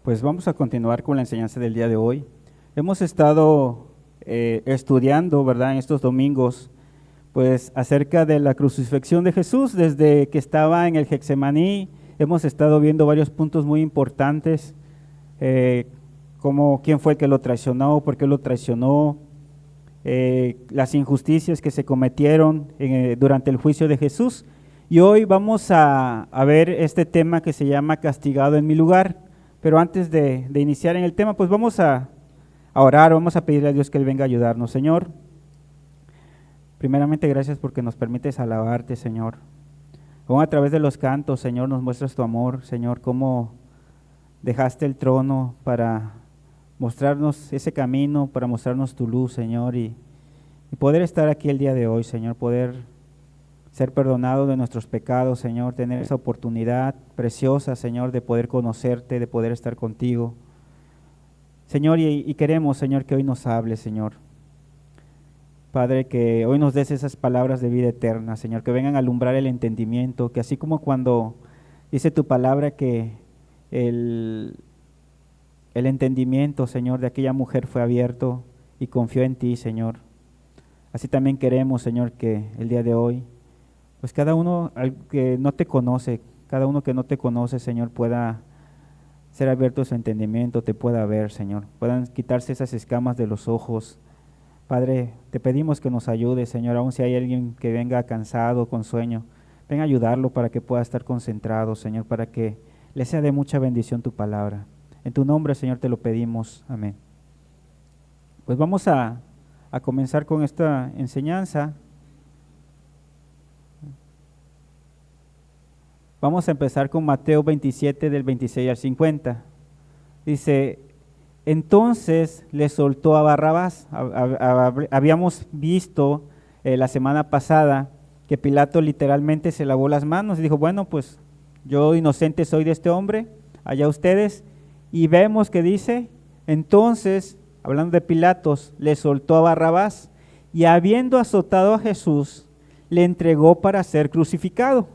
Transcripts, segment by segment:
Pues vamos a continuar con la enseñanza del día de hoy. Hemos estado estudiando, ¿verdad?, en estos domingos, pues acerca de la crucifixión de Jesús. Desde que estaba en el Getsemaní, hemos estado viendo varios puntos muy importantes, como quién fue el que lo traicionó, por qué lo traicionó, las injusticias que se cometieron durante el juicio de Jesús. Y hoy vamos a ver este tema que se llama castigado en mi lugar. Pero antes de iniciar en el tema, pues vamos a orar, vamos a pedirle a Dios que Él venga a ayudarnos. Señor, primeramente gracias porque nos permites alabarte, Señor. Aún a través de los cantos, Señor, nos muestras tu amor, Señor, cómo dejaste el trono para mostrarnos ese camino, para mostrarnos tu luz, Señor, y poder estar aquí el día de hoy, Señor, poder ser perdonado de nuestros pecados, Señor, tener esa oportunidad preciosa, Señor, de poder conocerte, de poder estar contigo. Señor, y queremos, Señor, que hoy nos hables, Señor. Padre, que hoy nos des esas palabras de vida eterna, Señor, que vengan a alumbrar el entendimiento, que así como cuando dice tu palabra que el entendimiento, Señor, de aquella mujer fue abierto y confió en ti, Señor. Así también queremos, Señor, que el día de hoy, pues cada uno que no te conoce, Señor, pueda ser abierto su entendimiento, te pueda ver, Señor, puedan quitarse esas escamas de los ojos. Padre, te pedimos que nos ayudes, Señor, aun si hay alguien que venga cansado, con sueño, ven a ayudarlo para que pueda estar concentrado, Señor, para que le sea de mucha bendición tu palabra. En tu nombre, Señor, te lo pedimos. Amén. Pues vamos a comenzar con esta enseñanza. Vamos a empezar con Mateo 27 del 26 al 50. Dice, entonces le soltó a Barrabás. Habíamos visto la semana pasada que Pilato literalmente se lavó las manos y dijo, bueno, pues yo inocente soy de este hombre, allá ustedes. Y vemos que dice, entonces, hablando de Pilatos, le soltó a Barrabás y habiendo azotado a Jesús, le entregó para ser crucificado.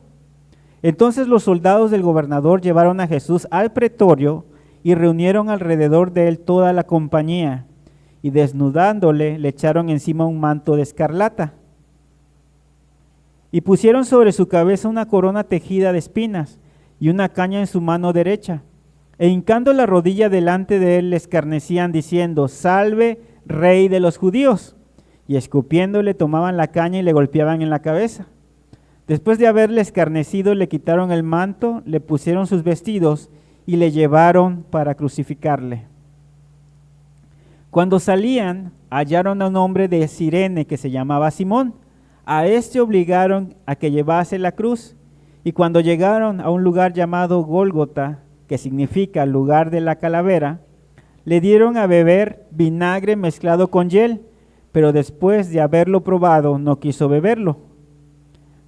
Entonces los soldados del gobernador llevaron a Jesús al pretorio y reunieron alrededor de él toda la compañía, y desnudándole le echaron encima un manto de escarlata, y pusieron sobre su cabeza una corona tejida de espinas y una caña en su mano derecha, e hincando la rodilla delante de él le escarnecían diciendo, salve, rey de los judíos, y escupiéndole tomaban la caña y le golpeaban en la cabeza. Después de haberle escarnecido, le quitaron el manto, le pusieron sus vestidos y le llevaron para crucificarle. Cuando salían, hallaron a un hombre de Cirene que se llamaba Simón. A este obligaron a que llevase la cruz, y cuando llegaron a un lugar llamado Gólgota, que significa lugar de la calavera, le dieron a beber vinagre mezclado con hiel, pero después de haberlo probado, no quiso beberlo.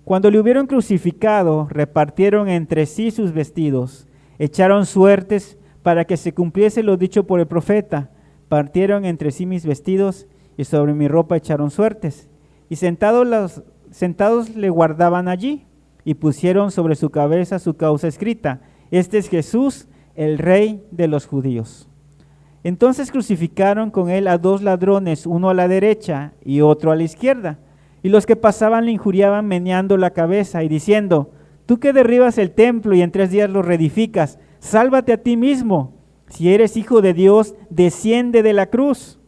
Cuando le hubieron crucificado, repartieron entre sí sus vestidos, echaron suertes para que se cumpliese lo dicho por el profeta, partieron entre sí mis vestidos y sobre mi ropa echaron suertes. Y sentados le guardaban allí y pusieron sobre su cabeza su causa escrita, este es Jesús, el Rey de los judíos. Entonces crucificaron con él a dos ladrones, uno a la derecha y otro a la izquierda. Y los que pasaban le injuriaban meneando la cabeza y diciendo, tú que derribas el templo y en 3 días lo reedificas, sálvate a ti mismo. Si eres hijo de Dios, desciende de la cruz.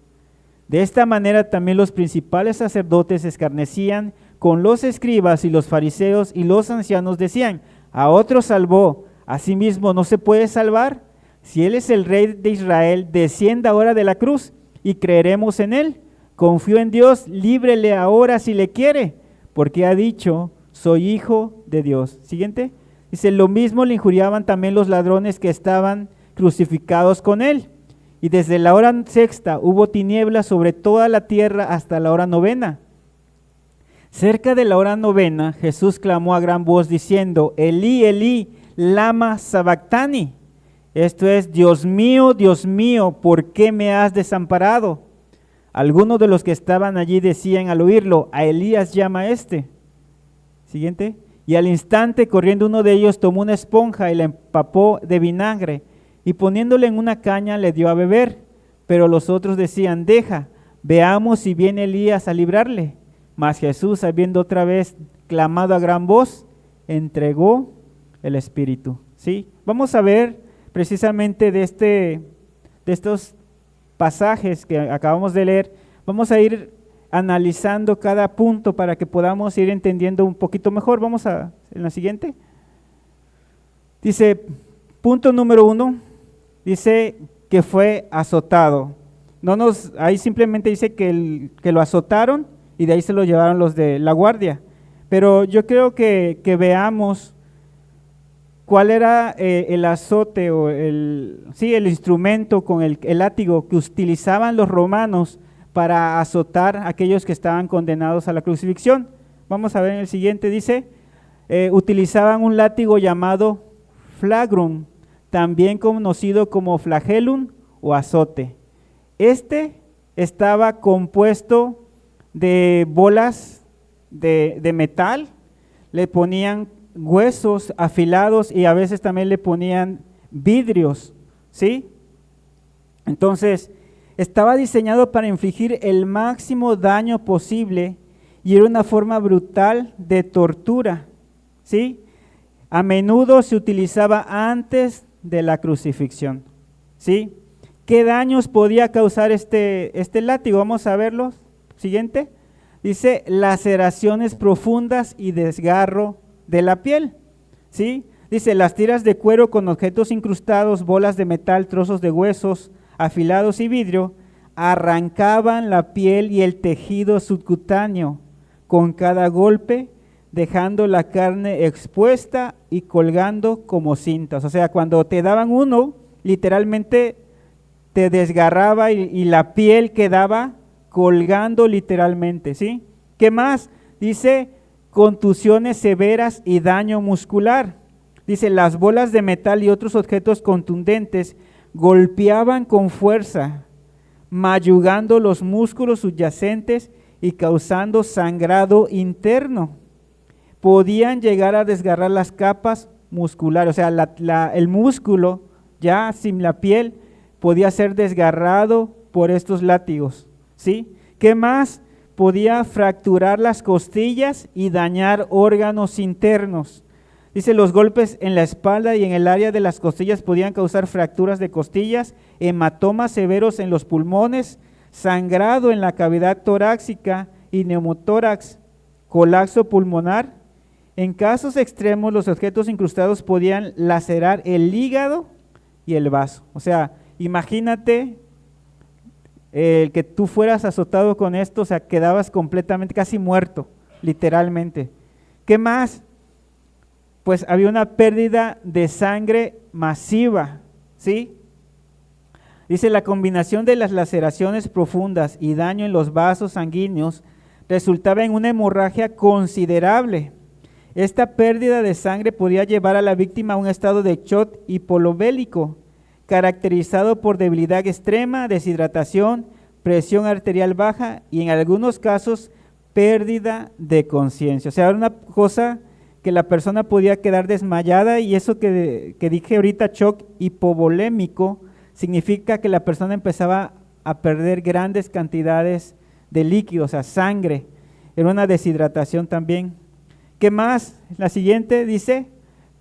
De esta manera también los principales sacerdotes escarnecían con los escribas y los fariseos, y los ancianos decían, a otro salvó, a sí mismo no se puede salvar. Si él es el rey de Israel, descienda ahora de la cruz y creeremos en él. Confío en Dios, líbrele ahora si le quiere, porque ha dicho, soy hijo de Dios. Siguiente. Dice, lo mismo le injuriaban también los ladrones que estaban crucificados con él. Y desde la hora 6 hubo tinieblas sobre toda la tierra hasta la hora 9. Cerca de la hora 9, Jesús clamó a gran voz diciendo, Elí, Elí, lama sabactani. Esto es, Dios mío, ¿por qué me has desamparado? Algunos de los que estaban allí decían al oírlo, a Elías llama este. Siguiente. Y al instante, corriendo uno de ellos, tomó una esponja y la empapó de vinagre y poniéndole en una caña le dio a beber. Pero los otros decían: deja, veamos si viene Elías a librarle. Mas Jesús, habiendo otra vez clamado a gran voz, entregó el espíritu. ¿Sí? Vamos a ver precisamente de estos pasajes que acabamos de leer, vamos a ir analizando cada punto para que podamos ir entendiendo un poquito mejor. Vamos en la siguiente. Dice, punto número 1, dice que fue azotado. Ahí simplemente dice que lo azotaron y de ahí se lo llevaron los de la guardia. Pero yo creo que veamos cuál era el azote o el instrumento con el látigo que utilizaban los romanos para azotar a aquellos que estaban condenados a la crucifixión. Vamos a ver en el siguiente, dice, utilizaban un látigo llamado flagrum, también conocido como flagellum o azote. Este estaba compuesto de bolas de metal, le ponían huesos afilados y a veces también le ponían vidrios, ¿sí? Entonces, estaba diseñado para infligir el máximo daño posible y era una forma brutal de tortura, ¿sí? A menudo se utilizaba antes de la crucifixión, ¿sí? ¿Qué daños podía causar este látigo? Vamos a verlo. Siguiente. Dice, laceraciones profundas y desgarro de la piel, ¿sí? Dice, las tiras de cuero con objetos incrustados, bolas de metal, trozos de huesos afilados y vidrio, arrancaban la piel y el tejido subcutáneo con cada golpe, dejando la carne expuesta y colgando como cintas. O sea, cuando te daban uno, literalmente te desgarraba y la piel quedaba colgando literalmente, ¿sí? ¿Qué más? Dice, contusiones severas y daño muscular. Dice, las bolas de metal y otros objetos contundentes golpeaban con fuerza, mayugando los músculos subyacentes y causando sangrado interno. Podían llegar a desgarrar las capas musculares, o sea, el músculo ya sin la piel podía ser desgarrado por estos látigos, ¿sí? ¿Qué más? Podía fracturar las costillas y dañar órganos internos. Dice, los golpes en la espalda y en el área de las costillas podían causar fracturas de costillas, hematomas severos en los pulmones, sangrado en la cavidad torácica y neumotórax, colapso pulmonar. En casos extremos, los objetos incrustados podían lacerar el hígado y el vaso. O sea, imagínate el que tú fueras azotado con esto, o sea, quedabas completamente casi muerto, literalmente. ¿Qué más? Pues había una pérdida de sangre masiva, ¿sí? Dice, la combinación de las laceraciones profundas y daño en los vasos sanguíneos resultaba en una hemorragia considerable. Esta pérdida de sangre podía llevar a la víctima a un estado de shock hipovolémico, caracterizado por debilidad extrema, deshidratación, presión arterial baja y en algunos casos pérdida de conciencia. O sea, era una cosa que la persona podía quedar desmayada, y eso que dije ahorita, shock hipovolémico, significa que la persona empezaba a perder grandes cantidades de líquido, o sea, sangre. Era una deshidratación también. ¿Qué más? La siguiente dice,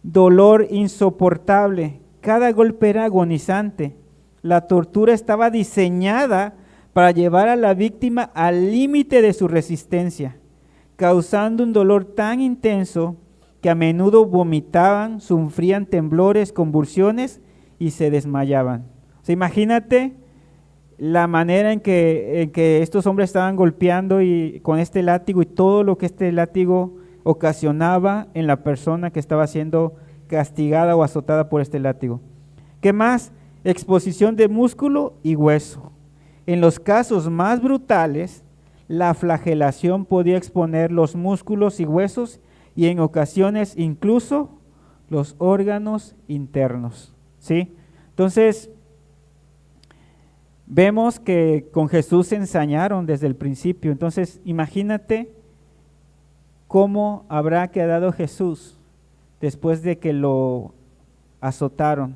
dolor insoportable. Cada golpe era agonizante. La tortura estaba diseñada para llevar a la víctima al límite de su resistencia, causando un dolor tan intenso que a menudo vomitaban, sufrían temblores, convulsiones y se desmayaban. O sea, imagínate la manera en que estos hombres estaban golpeando y con este látigo y todo lo que este látigo ocasionaba en la persona que estaba siendo castigada o azotada por este látigo. ¿Qué más? Exposición de músculo y hueso. En los casos más brutales, la flagelación podía exponer los músculos y huesos y en ocasiones incluso los órganos internos, ¿sí? Entonces, vemos que con Jesús se ensañaron desde el principio. Entonces, imagínate cómo habrá quedado Jesús después de que lo azotaron.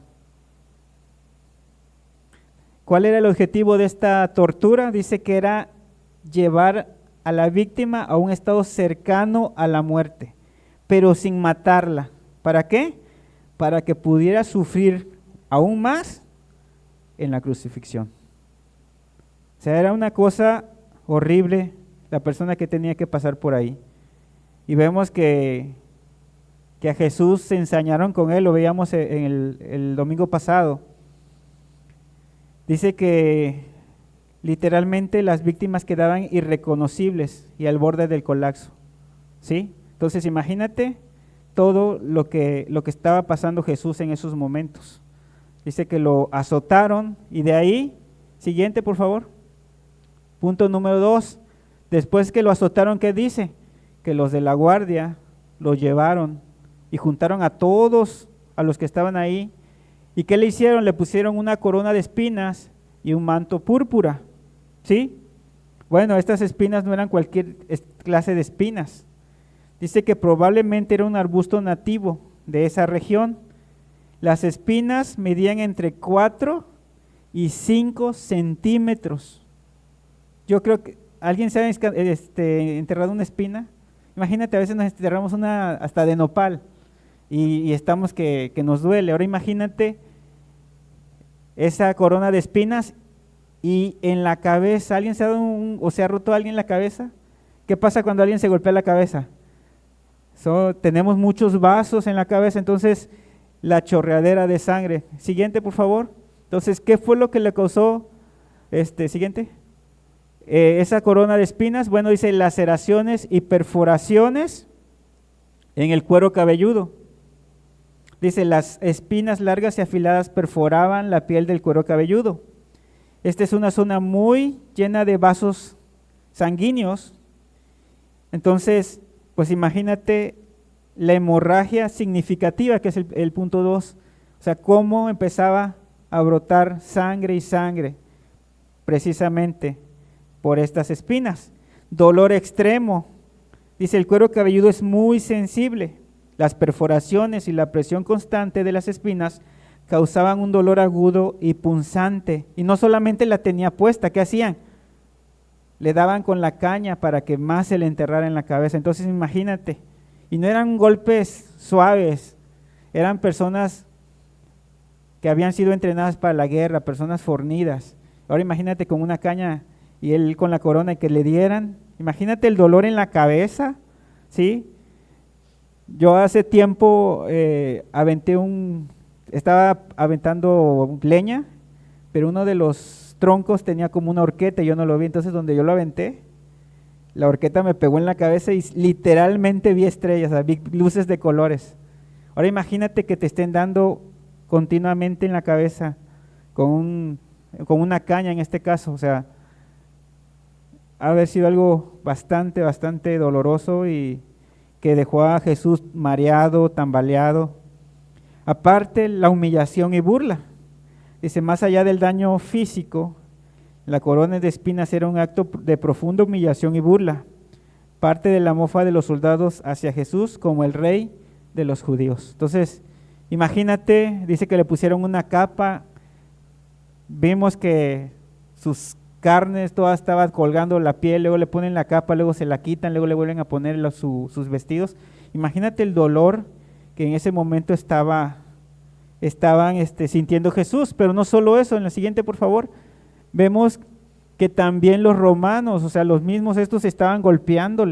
¿Cuál era el objetivo de esta tortura? Dice que era llevar a la víctima a un estado cercano a la muerte, pero sin matarla. ¿Para qué? Para que pudiera sufrir aún más en la crucifixión. O sea, era una cosa horrible la persona que tenía que pasar por ahí. Y vemos que a Jesús se ensañaron con él, lo veíamos en el domingo pasado. Dice que literalmente las víctimas quedaban irreconocibles y al borde del colapso, ¿sí? Entonces imagínate todo lo que estaba pasando Jesús en esos momentos. Dice que lo azotaron y de ahí, siguiente por favor, punto número 2, después que lo azotaron, ¿qué dice? Que los de la guardia lo llevaron y juntaron a todos a los que estaban ahí. ¿Y qué le hicieron? Le pusieron una corona de espinas y un manto púrpura, ¿sí? Bueno, estas espinas no eran cualquier clase de espinas. Dice que probablemente era un arbusto nativo de esa región. Las espinas medían entre 4 y 5 centímetros. Yo creo que ¿alguien se ha enterrado una espina? Imagínate, a veces nos enterramos una hasta de nopal y estamos que nos duele. Ahora imagínate esa corona de espinas y en la cabeza. ¿Alguien se ha dado o se ha roto a alguien la cabeza? ¿Qué pasa cuando alguien se golpea la cabeza? Tenemos muchos vasos en la cabeza, entonces la chorreadera de sangre. Siguiente, por favor. Entonces, ¿qué fue lo que le causó? Siguiente. Esa corona de espinas, bueno, dice laceraciones y perforaciones en el cuero cabelludo. Dice, las espinas largas y afiladas perforaban la piel del cuero cabelludo. Esta es una zona muy llena de vasos sanguíneos. Entonces, pues imagínate la hemorragia significativa, que es el punto 2. O sea, cómo empezaba a brotar sangre y sangre, precisamente por estas espinas. Dolor extremo. Dice, el cuero cabelludo es muy sensible. Las perforaciones y la presión constante de las espinas causaban un dolor agudo y punzante. Y no solamente la tenía puesta, ¿qué hacían? Le daban con la caña para que más se le enterrara en la cabeza. Entonces imagínate, y no eran golpes suaves, eran personas que habían sido entrenadas para la guerra, personas fornidas. Ahora imagínate con una caña y él con la corona y que le dieran. Imagínate el dolor en la cabeza, ¿sí? Yo hace tiempo estaba aventando leña, pero uno de los troncos tenía como una horqueta y yo no lo vi, entonces donde yo lo aventé, la horqueta me pegó en la cabeza y literalmente vi estrellas, o sea, vi luces de colores. Ahora imagínate que te estén dando continuamente en la cabeza con una caña en este caso, o sea, ha de haber sido algo bastante doloroso y que dejó a Jesús mareado, tambaleado. Aparte, la humillación y burla. Dice, más allá del daño físico, la corona de espinas era un acto de profunda humillación y burla, parte de la mofa de los soldados hacia Jesús como el rey de los judíos. Entonces, imagínate, dice que le pusieron una capa, vimos que sus carnes todas estaban colgando la piel, luego le ponen la capa, luego se la quitan, luego le vuelven a poner sus vestidos. Imagínate el dolor que en ese momento estaban sintiendo Jesús, pero no solo eso. En la siguiente, por favor, vemos que también los romanos, o sea, los mismos estos estaban golpeando.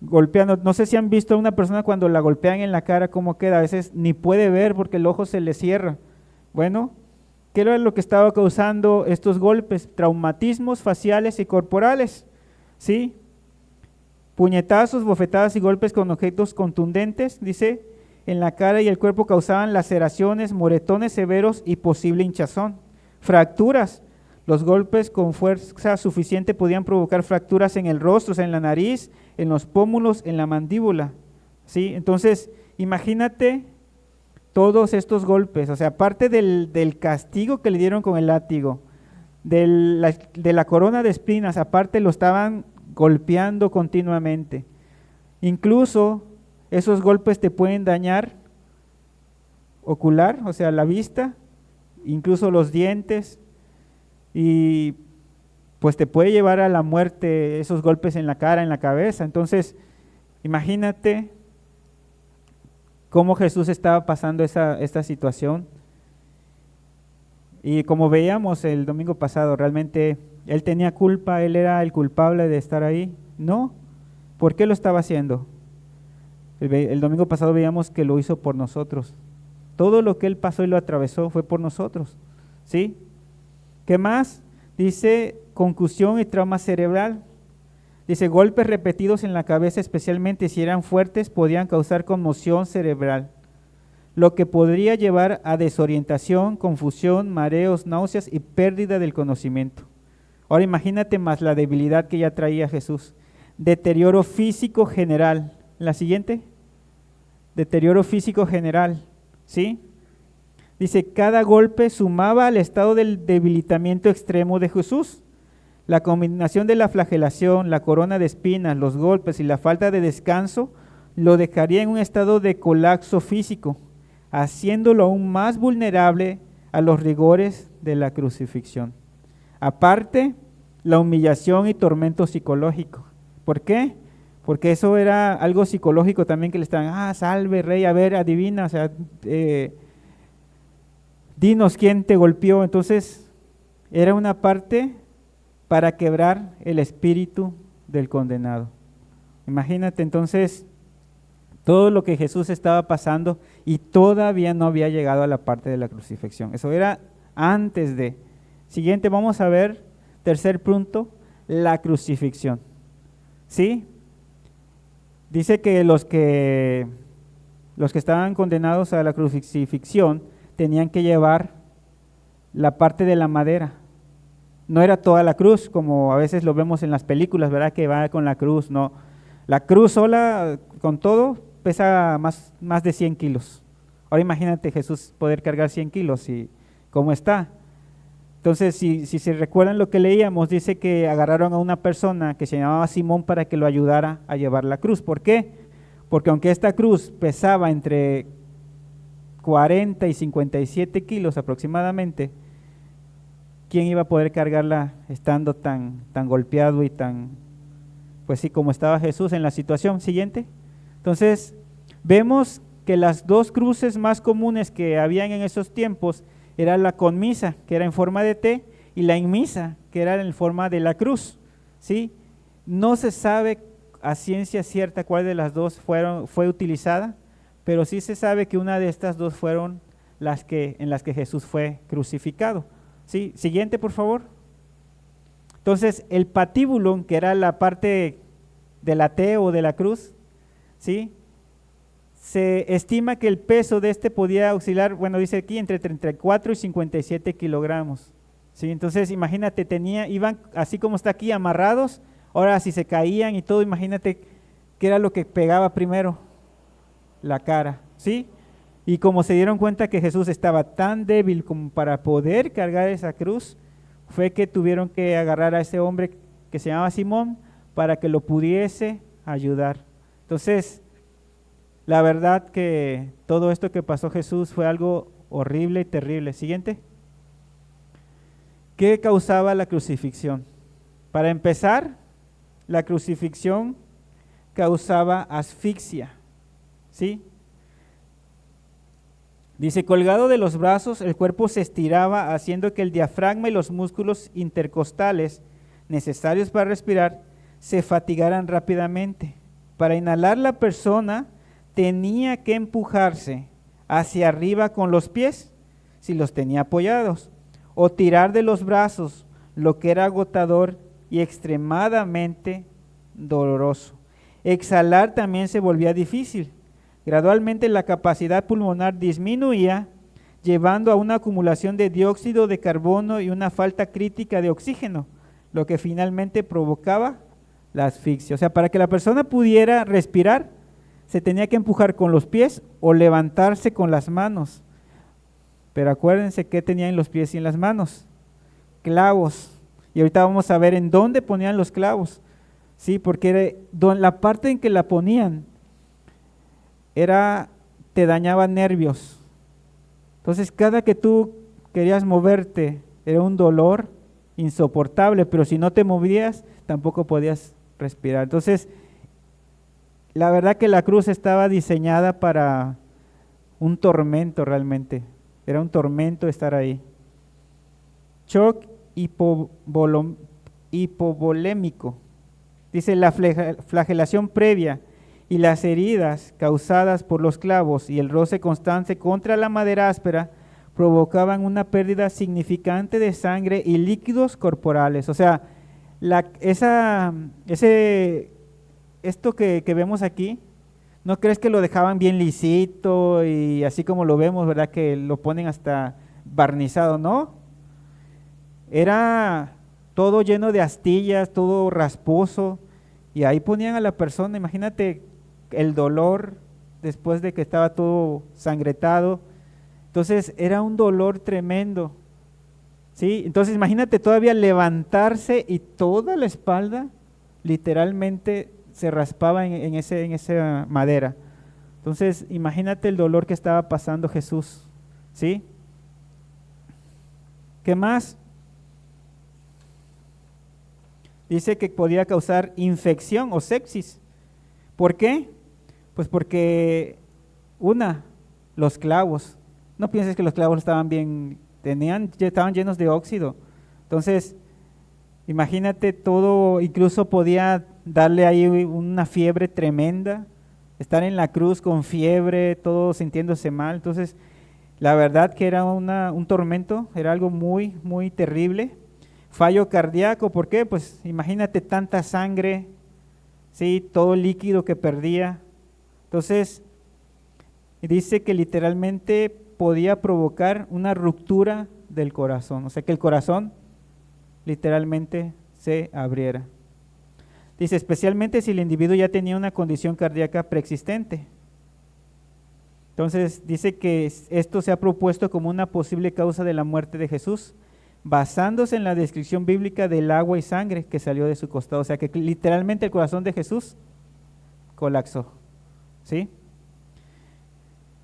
No sé si han visto a una persona cuando la golpean en la cara, cómo queda, a veces ni puede ver porque el ojo se le cierra. Bueno, ¿qué era lo que estaba causando estos golpes? Traumatismos faciales y corporales, ¿sí? Puñetazos, bofetadas y golpes con objetos contundentes, dice, en la cara y el cuerpo causaban laceraciones, moretones severos y posible hinchazón. Fracturas. Los golpes con fuerza suficiente podían provocar fracturas en el rostro, o sea, en la nariz, en los pómulos, en la mandíbula, ¿sí? Entonces, imagínate todos estos golpes, o sea, aparte del castigo que le dieron con el látigo, de la corona de espinas, aparte lo estaban golpeando continuamente. Incluso esos golpes te pueden dañar ocular, o sea, la vista, incluso los dientes, y pues te puede llevar a la muerte esos golpes en la cara, en la cabeza. Entonces, imagínate cómo Jesús estaba pasando esta situación. Y como veíamos el domingo pasado, realmente él tenía culpa, él era el culpable de estar ahí. No, ¿por qué lo estaba haciendo? El domingo pasado veíamos que lo hizo por nosotros. Todo lo que él pasó y lo atravesó fue por nosotros, ¿sí? ¿Qué más? Dice concusión y trauma cerebral. Dice golpes repetidos en la cabeza, especialmente si eran fuertes, podían causar conmoción cerebral, lo que podría llevar a desorientación, confusión, mareos, náuseas y pérdida del conocimiento. Ahora imagínate más la debilidad que ya traía Jesús. Deterioro físico general. La siguiente. Deterioro físico general, ¿sí? Dice, cada golpe sumaba al estado del debilitamiento extremo de Jesús. La combinación de la flagelación, la corona de espinas, los golpes y la falta de descanso lo dejaría en un estado de colapso físico, haciéndolo aún más vulnerable a los rigores de la crucifixión. Aparte, la humillación y tormento psicológico. ¿Por qué? Porque eso era algo psicológico también que le estaban, salve rey, a ver, adivina, o sea, dinos quién te golpeó. Entonces, era una parte para quebrar el espíritu del condenado. Imagínate entonces todo lo que Jesús estaba pasando y todavía no había llegado a la parte de la crucifixión. Eso era antes de. Siguiente, vamos a ver, tercer punto, la crucifixión. ¿Sí? Dice que los que estaban condenados a la crucifixión tenían que llevar la parte de la madera. No era toda la cruz, como a veces lo vemos en las películas, ¿verdad? Que va con la cruz, no. La cruz sola, con todo, pesa más de 100 kilos. Ahora imagínate Jesús poder cargar 100 kilos y cómo está. Entonces, si se recuerdan lo que leíamos, dice que agarraron a una persona que se llamaba Simón para que lo ayudara a llevar la cruz. ¿Por qué? Porque aunque esta cruz pesaba entre 40 y 57 kilos aproximadamente, ¿quién iba a poder cargarla estando tan golpeado y pues sí, como estaba Jesús en la situación? Siguiente. Entonces, vemos que las dos cruces más comunes que habían en esos tiempos era la conmisa, que era en forma de T, y la inmisa, que era en forma de la cruz, ¿sí? No se sabe a ciencia cierta cuál de las dos fue utilizada, pero sí se sabe que una de estas dos fueron en las que Jesús fue crucificado. ¿Sí? Siguiente, por favor. Entonces, el patíbulo, que era la parte de la T o de la cruz, ¿sí? Se estima que el peso de este podía oscilar, bueno, dice aquí, entre 34 y 57 kilogramos. ¿Sí? Entonces, imagínate, iban así como está aquí, amarrados. Ahora, si se caían y todo, imagínate qué era lo que pegaba primero, la cara, ¿sí? Y como se dieron cuenta que Jesús estaba tan débil como para poder cargar esa cruz, fue que tuvieron que agarrar a ese hombre que se llamaba Simón para que lo pudiese ayudar. Entonces, la verdad que todo esto que pasó Jesús fue algo horrible y terrible. Siguiente. ¿Qué causaba la crucifixión? Para empezar, la crucifixión causaba asfixia, ¿sí? Dice, colgado de los brazos, el cuerpo se estiraba, haciendo que el diafragma y los músculos intercostales necesarios para respirar se fatigaran rápidamente. Para inhalar, la persona tenía que empujarse hacia arriba con los pies, si los tenía apoyados, o tirar de los brazos, lo que era agotador y extremadamente doloroso. Exhalar también se volvía difícil. Gradualmente la capacidad pulmonar disminuía, llevando a una acumulación de dióxido de carbono y una falta crítica de oxígeno, lo que finalmente provocaba la asfixia. O sea, para que la persona pudiera respirar, se tenía que empujar con los pies o levantarse con las manos. Pero acuérdense qué tenían en los pies y en las manos, clavos. Y ahorita vamos a ver en dónde ponían los clavos, ¿sí? Porque la parte en que la ponían te dañaba nervios. Entonces, cada que tú querías moverte, era un dolor insoportable, pero si no te movías, tampoco podías respirar. Entonces, la verdad que la cruz estaba diseñada para un tormento realmente. Era un tormento estar ahí. Shock hipovolémico. Dice la flagelación previa y las heridas causadas por los clavos y el roce constante contra la madera áspera provocaban una pérdida significante de sangre y líquidos corporales. O sea, esto que vemos aquí, ¿no crees que lo dejaban bien lisito y así como lo vemos, verdad? Que lo ponen hasta barnizado, ¿no? Era todo lleno de astillas, todo rasposo, y ahí ponían a la persona, imagínate el dolor después de que estaba todo sangretado. Entonces era un dolor tremendo, ¿sí? Entonces imagínate todavía levantarse y toda la espalda literalmente se raspaba en esa madera. Entonces imagínate el dolor que estaba pasando Jesús, ¿sí? ¿Qué más? Dice que podía causar infección o sepsis. ¿Por qué? Pues porque los clavos. No pienses que los clavos estaban estaban llenos de óxido. Entonces, imagínate todo, incluso podía darle ahí una fiebre tremenda, estar en la cruz con fiebre, todo sintiéndose mal. Entonces, la verdad que era un tormento, era algo muy, muy terrible. Fallo cardíaco, ¿por qué? Pues imagínate tanta sangre, ¿sí? Todo el líquido que perdía. Entonces, dice que literalmente podía provocar una ruptura del corazón, o sea que el corazón literalmente se abriera. Dice, especialmente si el individuo ya tenía una condición cardíaca preexistente. Entonces, dice que esto se ha propuesto como una posible causa de la muerte de Jesús, basándose en la descripción bíblica del agua y sangre que salió de su costado. O sea que literalmente el corazón de Jesús colapsó, ¿sí?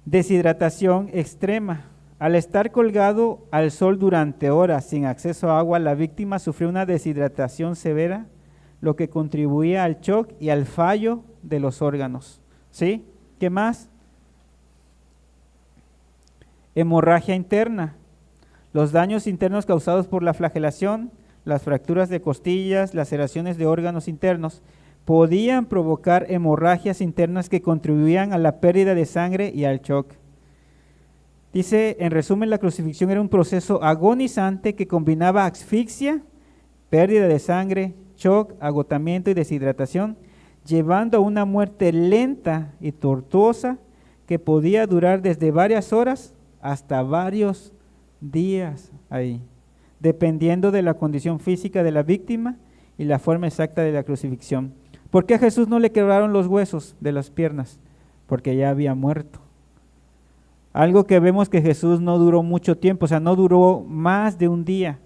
Deshidratación extrema. Al estar colgado al sol durante horas sin acceso a agua, la víctima sufrió una deshidratación severa, lo que contribuía al shock y al fallo de los órganos, ¿sí? ¿Qué más? Hemorragia interna. Los daños internos causados por la flagelación, las fracturas de costillas, laceraciones de órganos internos, podían provocar hemorragias internas que contribuían a la pérdida de sangre y al shock. Dice, en resumen, la crucifixión era un proceso agonizante que combinaba asfixia, pérdida de sangre, shock, agotamiento y deshidratación, llevando a una muerte lenta y tortuosa que podía durar desde varias horas hasta varios días ahí, dependiendo de la condición física de la víctima y la forma exacta de la crucifixión. ¿Por qué a Jesús no le quebraron los huesos de las piernas? Porque ya había muerto. Algo que vemos que Jesús no duró mucho tiempo, o sea, no duró más de un día,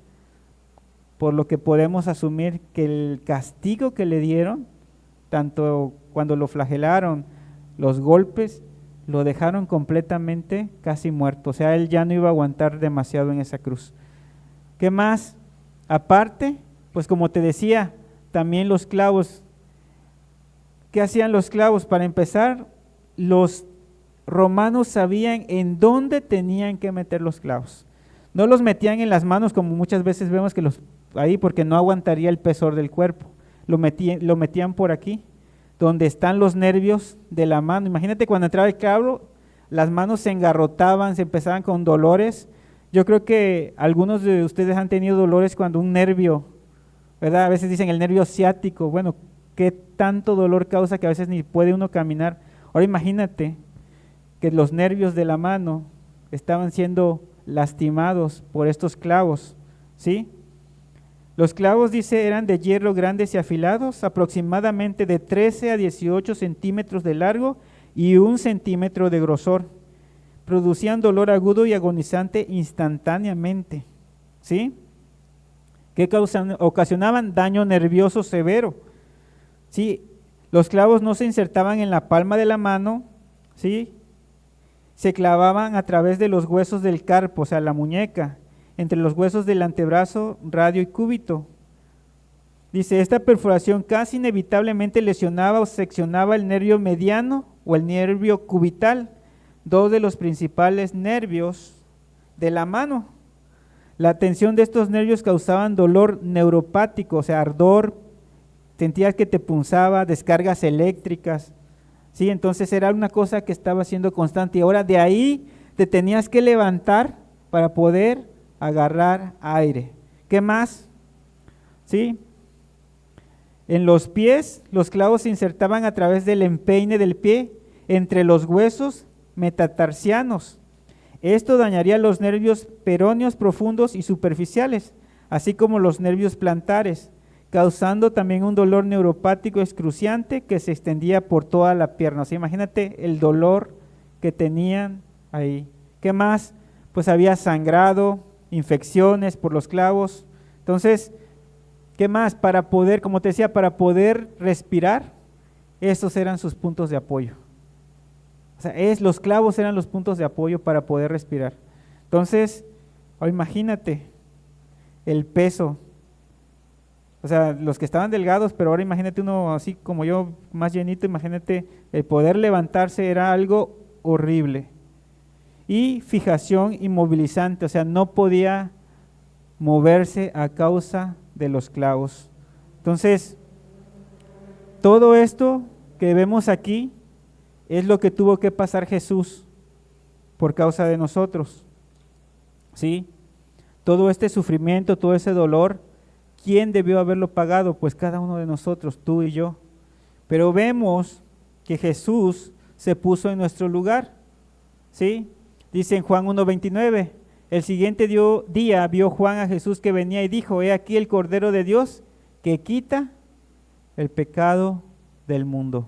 por lo que podemos asumir que el castigo que le dieron, tanto cuando lo flagelaron, los golpes, lo dejaron completamente casi muerto. O sea, él ya no iba a aguantar demasiado en esa cruz. ¿Qué más? Aparte, pues como te decía, también los clavos. ¿Qué hacían los clavos? Para empezar, los romanos sabían en dónde tenían que meter los clavos. No los metían en las manos como muchas veces vemos que ahí, porque no aguantaría el peso del cuerpo. Lo metían por aquí, donde están los nervios de la mano. Imagínate cuando entraba el clavo, las manos se engarrotaban, se empezaban con dolores. Yo creo que algunos de ustedes han tenido dolores cuando un nervio, ¿verdad? A veces dicen el nervio ciático. Bueno, qué tanto dolor causa que a veces ni puede uno caminar. Ahora imagínate que los nervios de la mano estaban siendo lastimados por estos clavos, ¿sí? Los clavos, dice, eran de hierro grandes y afilados, aproximadamente de 13 a 18 centímetros de largo y 1 centímetro de grosor. Producían dolor agudo y agonizante instantáneamente, ¿sí? Que ocasionaban daño nervioso severo, ¿sí? Los clavos no se insertaban en la palma de la mano, ¿sí? Se clavaban a través de los huesos del carpo, o sea, la muñeca, entre los huesos del antebrazo, radio y cúbito. Dice, esta perforación casi inevitablemente lesionaba o seccionaba el nervio mediano o el nervio cubital, dos de los principales nervios de la mano. La tensión de estos nervios causaban dolor neuropático, o sea, ardor, sentías que te punzaba, descargas eléctricas, ¿sí? Entonces era una cosa que estaba siendo constante y ahora de ahí te tenías que levantar para poder agarrar aire. ¿Qué más? ¿Sí? En los pies, los clavos se insertaban a través del empeine del pie entre los huesos metatarsianos. Esto dañaría los nervios peroneos profundos y superficiales, así como los nervios plantares, causando también un dolor neuropático excruciante que se extendía por toda la pierna. O sea, imagínate el dolor que tenían ahí. ¿Qué más? Pues había sangrado, infecciones por los clavos. Entonces, ¿qué más? Para poder, como te decía, para poder respirar, esos eran sus puntos de apoyo. O sea, los clavos eran los puntos de apoyo para poder respirar. Entonces, imagínate el peso. O sea, los que estaban delgados, pero ahora imagínate uno así como yo, más llenito, imagínate, el poder levantarse era algo horrible. Y fijación inmovilizante, o sea, no podía moverse a causa de los clavos. Entonces, todo esto que vemos aquí es lo que tuvo que pasar Jesús por causa de nosotros, ¿sí? Todo este sufrimiento, todo ese dolor, ¿quién debió haberlo pagado? Pues cada uno de nosotros, tú y yo. Pero vemos que Jesús se puso en nuestro lugar, ¿sí? Dice en Juan 1:29, el siguiente día vio Juan a Jesús que venía y dijo, he aquí el Cordero de Dios que quita el pecado del mundo.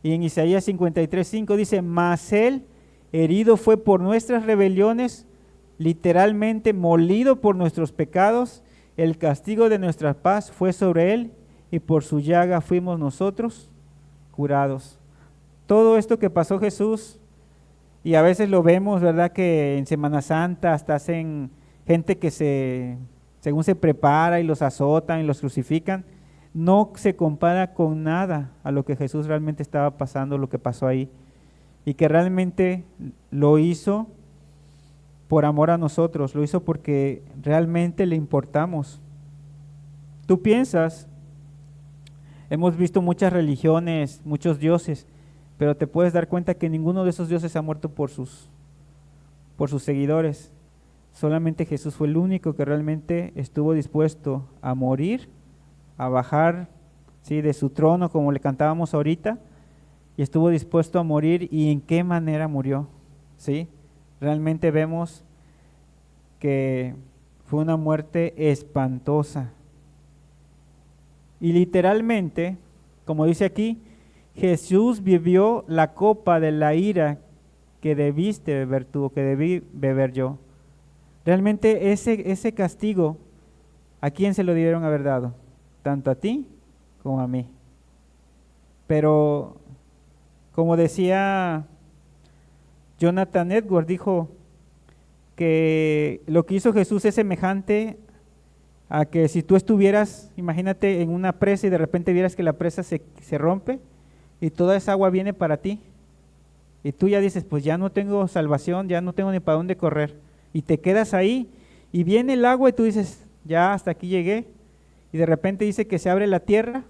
Y en Isaías 53:5 dice, mas él herido fue por nuestras rebeliones, literalmente molido por nuestros pecados, el castigo de nuestra paz fue sobre él y por su llaga fuimos nosotros curados. Todo esto que pasó Jesús, y a veces lo vemos, ¿verdad? Que en Semana Santa hasta hacen gente que según se prepara y los azotan y los crucifican, no se compara con nada a lo que Jesús realmente estaba pasando, lo que pasó ahí, y que realmente lo hizo por amor a nosotros, lo hizo porque realmente le importamos. Tú piensas, hemos visto muchas religiones, muchos dioses, pero te puedes dar cuenta que ninguno de esos dioses ha muerto por sus seguidores. Solamente Jesús fue el único que realmente estuvo dispuesto a morir, a bajar, ¿sí?, de su trono, como le cantábamos ahorita, y estuvo dispuesto a morir. ¿Y en qué manera murió? ¿Sí? Realmente vemos que fue una muerte espantosa. Y literalmente, como dice aquí, Jesús vivió la copa de la ira que debiste beber tú, o que debí beber yo. Realmente ese castigo, ¿a quién se lo debieron haber dado? Tanto a ti como a mí. Pero, como decía Jonathan Edwards, dijo que lo que hizo Jesús es semejante a que si tú estuvieras, imagínate, en una presa y de repente vieras que la presa se rompe y toda esa agua viene para ti. Y tú ya dices, pues ya no tengo salvación, ya no tengo ni para dónde correr. Y te quedas ahí y viene el agua y tú dices, ya hasta aquí llegué. Y de repente dice que se abre la tierra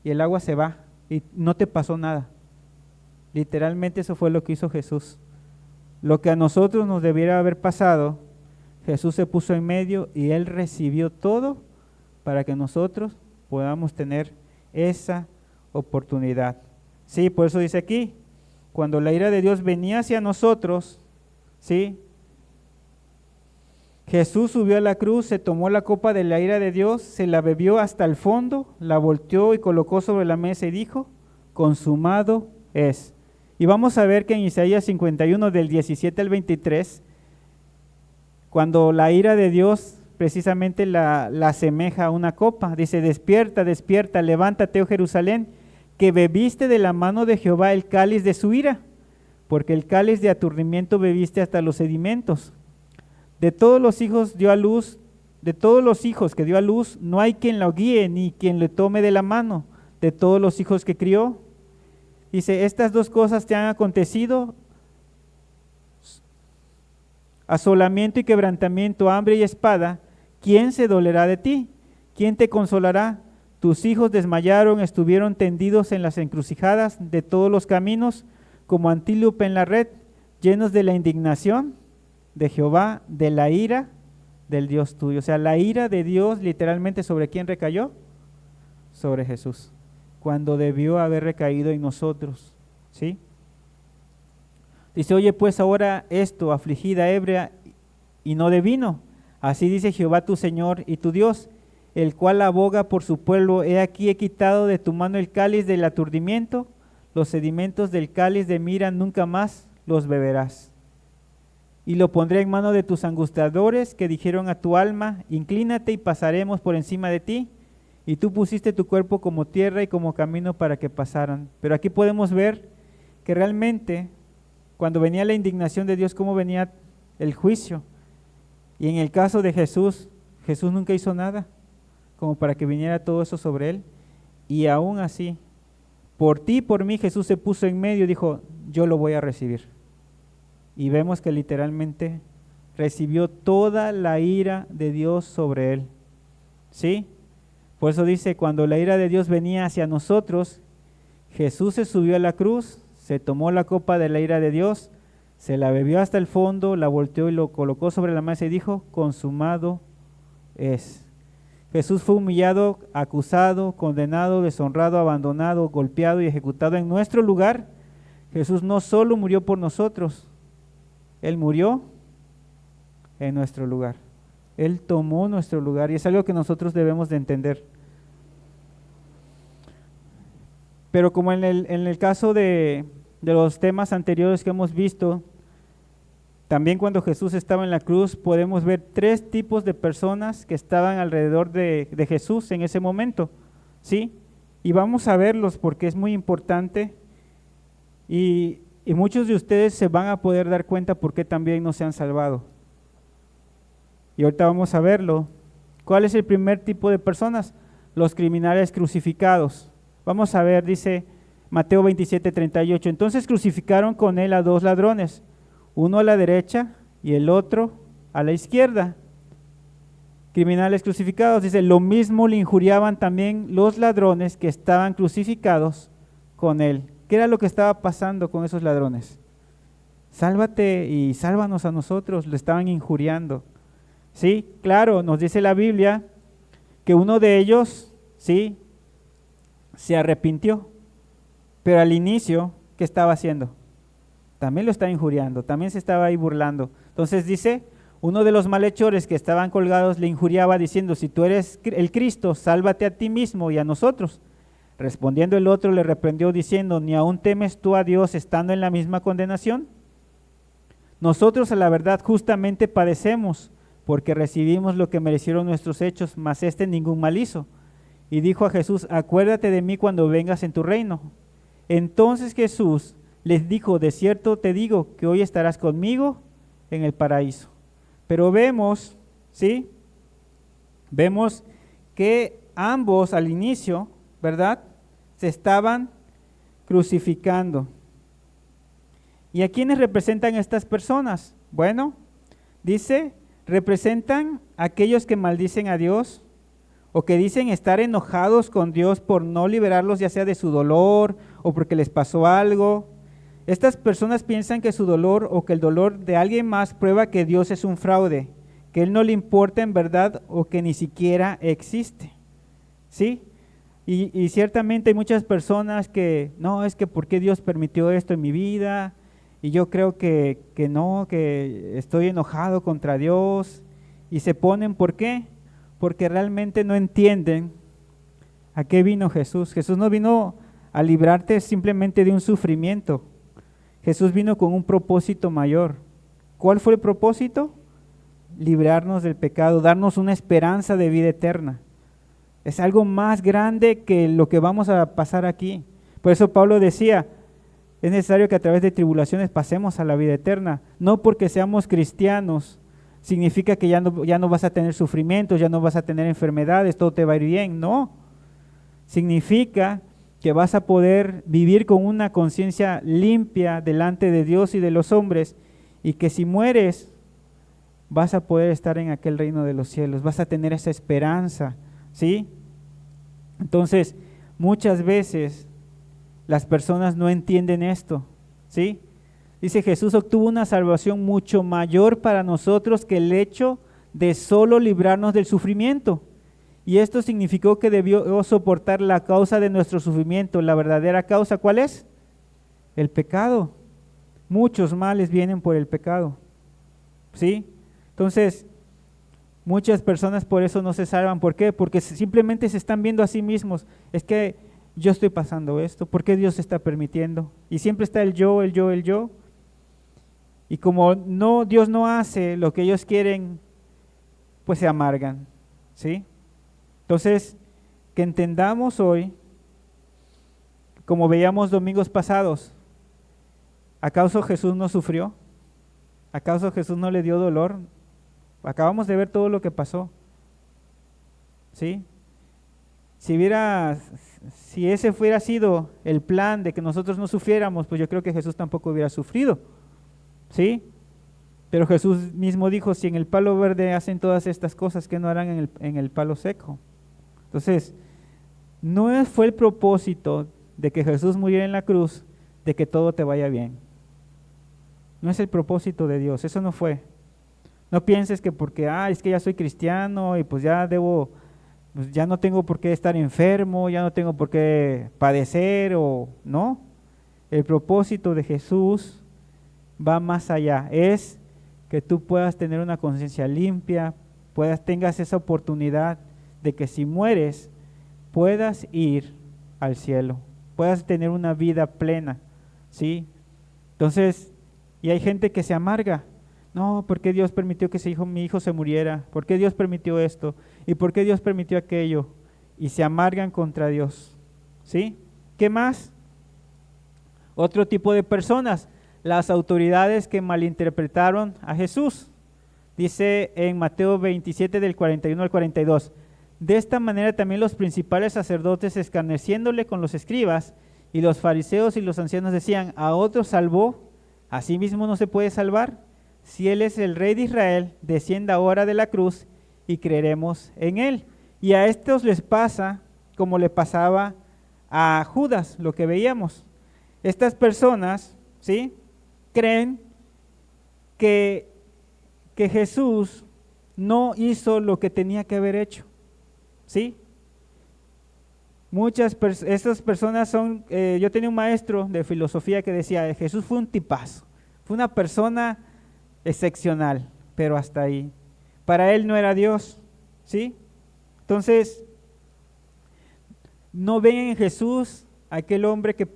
y el agua se va y no te pasó nada. Literalmente eso fue lo que hizo Jesús. Lo que a nosotros nos debiera haber pasado, Jesús se puso en medio y Él recibió todo para que nosotros podamos tener esa oportunidad. Sí, por eso dice aquí, cuando la ira de Dios venía hacia nosotros, ¿sí?, Jesús subió a la cruz, se tomó la copa de la ira de Dios, se la bebió hasta el fondo, la volteó y colocó sobre la mesa y dijo, consumado es. Y vamos a ver que en Isaías 51 del 17 al 23, cuando la ira de Dios precisamente la asemeja a una copa, dice, despierta, despierta, levántate, oh Jerusalén, que bebiste de la mano de Jehová el cáliz de su ira, porque el cáliz de aturdimiento bebiste hasta los sedimentos. De todos los hijos dio a luz, de todos los hijos que dio a luz, no hay quien lo guíe ni quien le tome de la mano. De todos los hijos que crió, dice, estas dos cosas te han acontecido, asolamiento y quebrantamiento, hambre y espada. ¿Quién se dolerá de ti? ¿Quién te consolará? Tus hijos desmayaron, estuvieron tendidos en las encrucijadas de todos los caminos, como antílope en la red, llenos de la indignación de Jehová, de la ira del Dios tuyo. O sea, la ira de Dios literalmente, ¿sobre quién recayó? Sobre Jesús, cuando debió haber recaído en nosotros, ¿sí? Dice, oye pues ahora esto, afligida, ebria y no de vino. Así dice Jehová tu Señor y tu Dios, el cual aboga por su pueblo. He aquí he quitado de tu mano el cáliz del aturdimiento, los sedimentos del cáliz de mira nunca más los beberás. Y lo pondré en mano de tus angustiadores que dijeron a tu alma, inclínate y pasaremos por encima de ti. Y tú pusiste tu cuerpo como tierra y como camino para que pasaran. Pero aquí podemos ver que realmente cuando venía la indignación de Dios, cómo venía el juicio. Y en el caso de Jesús, Jesús nunca hizo nada como para que viniera todo eso sobre él. Y aún así, por ti y por mí, Jesús se puso en medio y dijo, yo lo voy a recibir. Y vemos que literalmente recibió toda la ira de Dios sobre él. ¿Sí? Por eso dice, cuando la ira de Dios venía hacia nosotros, Jesús se subió a la cruz, se tomó la copa de la ira de Dios, se la bebió hasta el fondo, la volteó y lo colocó sobre la mesa y dijo, consumado es. Jesús fue humillado, acusado, condenado, deshonrado, abandonado, golpeado y ejecutado en nuestro lugar. Jesús no solo murió por nosotros, Él murió en nuestro lugar. Él tomó nuestro lugar y es algo que nosotros debemos de entender. Pero como en el caso de los temas anteriores que hemos visto, también cuando Jesús estaba en la cruz podemos ver tres tipos de personas que estaban alrededor de Jesús en ese momento, ¿sí? Y vamos a verlos porque es muy importante y muchos de ustedes se van a poder dar cuenta por qué también no se han salvado. Y ahorita vamos a verlo. ¿Cuál es el primer tipo de personas? Los criminales crucificados. Vamos a ver, dice Mateo 27:38. Entonces crucificaron con él a dos ladrones, uno a la derecha y el otro a la izquierda. Criminales crucificados, dice, lo mismo le injuriaban también los ladrones que estaban crucificados con él. ¿Qué era lo que estaba pasando con esos ladrones? Sálvate y sálvanos a nosotros, le estaban injuriando. Sí, claro, nos dice la Biblia que uno de ellos, sí, se arrepintió, pero al inicio, ¿qué estaba haciendo? También lo estaba injuriando, también se estaba ahí burlando. Entonces dice, uno de los malhechores que estaban colgados le injuriaba diciendo, si tú eres el Cristo, sálvate a ti mismo y a nosotros. Respondiendo el otro le reprendió diciendo, ¿ni aún temes tú a Dios estando en la misma condenación? Nosotros a la verdad justamente padecemos, porque recibimos lo que merecieron nuestros hechos, mas este ningún mal hizo. Y dijo a Jesús, acuérdate de mí cuando vengas en tu reino. Entonces Jesús les dijo, de cierto te digo que hoy estarás conmigo en el paraíso. Pero vemos, ¿sí? Vemos que ambos al inicio, ¿verdad? Se estaban crucificando. ¿Y a quiénes representan estas personas? Bueno, dice, representan a aquellos que maldicen a Dios o que dicen estar enojados con Dios por no liberarlos ya sea de su dolor o porque les pasó algo. Estas personas piensan que su dolor o que el dolor de alguien más prueba que Dios es un fraude, que Él no le importa en verdad o que ni siquiera existe. ¿Sí? Y ciertamente hay muchas personas que, no, es que ¿por qué Dios permitió esto en mi vida? Y yo creo que no, que estoy enojado contra Dios. Y se ponen, ¿por qué? Porque realmente no entienden a qué vino Jesús. Jesús no vino a librarte simplemente de un sufrimiento. Jesús vino con un propósito mayor. ¿Cuál fue el propósito? Librarnos del pecado, darnos una esperanza de vida eterna. Es algo más grande que lo que vamos a pasar aquí. Por eso Pablo decía, es necesario que a través de tribulaciones pasemos a la vida eterna, no porque seamos cristianos, significa que ya no vas a tener sufrimientos, ya no vas a tener enfermedades, todo te va a ir bien. No, significa que vas a poder vivir con una conciencia limpia delante de Dios y de los hombres, y que si mueres vas a poder estar en aquel reino de los cielos, vas a tener esa esperanza, ¿sí? Entonces, muchas veces las personas no entienden esto, ¿sí? Dice, Jesús obtuvo una salvación mucho mayor para nosotros que el hecho de solo librarnos del sufrimiento. Y esto significó que debió soportar la causa de nuestro sufrimiento. La verdadera causa, ¿cuál es? El pecado. Muchos males vienen por el pecado, ¿sí? Entonces, muchas personas por eso no se salvan. ¿Por qué? Porque simplemente se están viendo a sí mismos. Es que yo estoy pasando esto, ¿por qué Dios está permitiendo? Y siempre está el yo, el yo, el yo. Y como Dios no hace lo que ellos quieren, pues se amargan, ¿sí? Entonces, que entendamos hoy, como veíamos domingos pasados, ¿acaso Jesús no sufrió? ¿Acaso Jesús no le dio dolor? Acabamos de ver todo lo que pasó, ¿sí? Si ese hubiera sido el plan de que nosotros no sufriéramos, pues yo creo que Jesús tampoco hubiera sufrido, ¿sí? Pero Jesús mismo dijo, si en el palo verde hacen todas estas cosas, ¿qué no harán en el palo seco? Entonces, no fue el propósito de que Jesús muriera en la cruz, de que todo te vaya bien. No es el propósito de Dios, eso no fue. No pienses que porque, es que ya soy cristiano y pues ya no tengo por qué estar enfermo, ya no tengo por qué padecer no. El propósito de Jesús va más allá, es que tú puedas tener una conciencia limpia, tengas esa oportunidad de que si mueres puedas ir al cielo, puedas tener una vida plena, ¿sí? Entonces, y hay gente que se amarga, no, ¿por qué Dios permitió que mi hijo se muriera? ¿Por qué Dios permitió esto? ¿Y por qué Dios permitió aquello? Y se amargan contra Dios, ¿sí? ¿Qué más? Otro tipo de personas, las autoridades que malinterpretaron a Jesús. Dice en Mateo 27 del 41 al 42, de esta manera también los principales sacerdotes, escarneciéndole con los escribas, y los fariseos y los ancianos decían, a otro salvó, ¿a sí mismo no se puede salvar? Si él es el rey de Israel, descienda ahora de la cruz y creeremos en él. Y a estos les pasa como le pasaba a Judas, lo que veíamos. Estas personas, ¿sí?, creen que Jesús no hizo lo que tenía que haber hecho, ¿sí? Estas personas son, yo tenía un maestro de filosofía que decía, Jesús fue un tipazo, fue una persona excepcional, pero hasta ahí. Para él no era Dios, ¿sí? Entonces, no ven en Jesús aquel hombre que,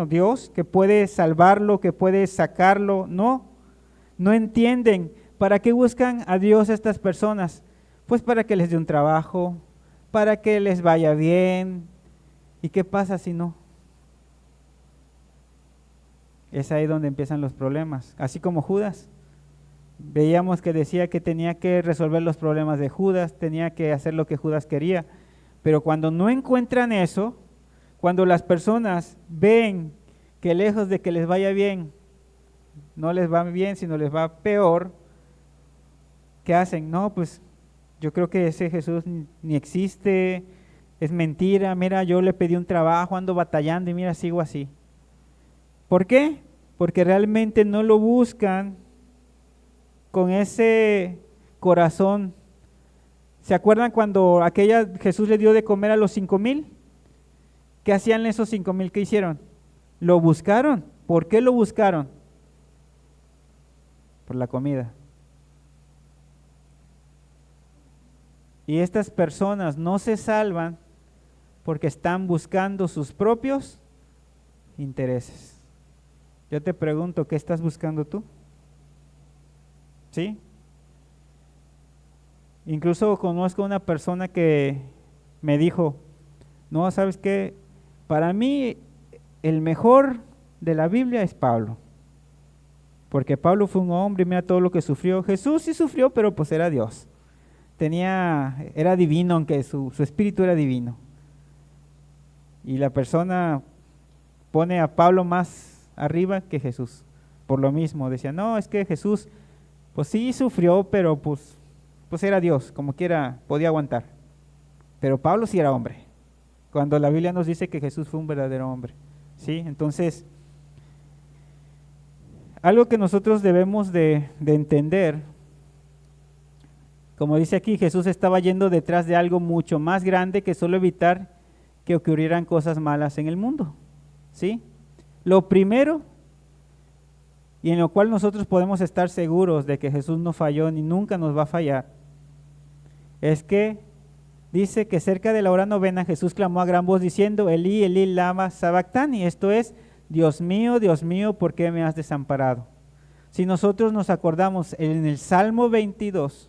Dios, que puede salvarlo, que puede sacarlo, no entienden. ¿Para qué buscan a Dios estas personas? Pues para que les dé un trabajo, para que les vaya bien. ¿Y qué pasa si no? Es ahí donde empiezan los problemas, así como Judas. Veíamos que decía que tenía que resolver los problemas de Judas, tenía que hacer lo que Judas quería, pero cuando no encuentran eso, cuando las personas ven que lejos de que les vaya bien, no les va bien, sino les va peor, ¿qué hacen? No, pues yo creo que ese Jesús ni existe, es mentira, mira, yo le pedí un trabajo, ando batallando y mira, sigo así. ¿Por qué? Porque realmente no lo buscan con ese corazón. ¿Se acuerdan cuando Jesús le dio de comer a los 5,000? ¿Qué hacían esos 5,000? ¿Qué hicieron? Lo buscaron. ¿Por qué lo buscaron? Por la comida. Y estas personas no se salvan porque están buscando sus propios intereses. Yo te pregunto, ¿qué estás buscando tú? ¿Sí? Incluso conozco una persona que me dijo, no, ¿sabes qué? Para mí el mejor de la Biblia es Pablo, porque Pablo fue un hombre y mira todo lo que sufrió. Jesús sí sufrió, pero pues era Dios. Era divino, aunque su espíritu era divino. Y la persona pone a Pablo más arriba que Jesús. Por lo mismo, decía, no, es que Jesús, pues sí sufrió, pero pues era Dios, como quiera podía aguantar. Pero Pablo sí era hombre, cuando la Biblia nos dice que Jesús fue un verdadero hombre, ¿sí? Entonces, algo que nosotros debemos de entender, como dice aquí, Jesús estaba yendo detrás de algo mucho más grande que solo evitar que ocurrieran cosas malas en el mundo, ¿sí? Lo primero, y en lo cual nosotros podemos estar seguros de que Jesús no falló ni nunca nos va a fallar, es que dice que cerca de la hora novena Jesús clamó a gran voz diciendo, Elí, Elí, lama sabactani, esto es, Dios mío, ¿por qué me has desamparado? Si nosotros nos acordamos, en el Salmo 22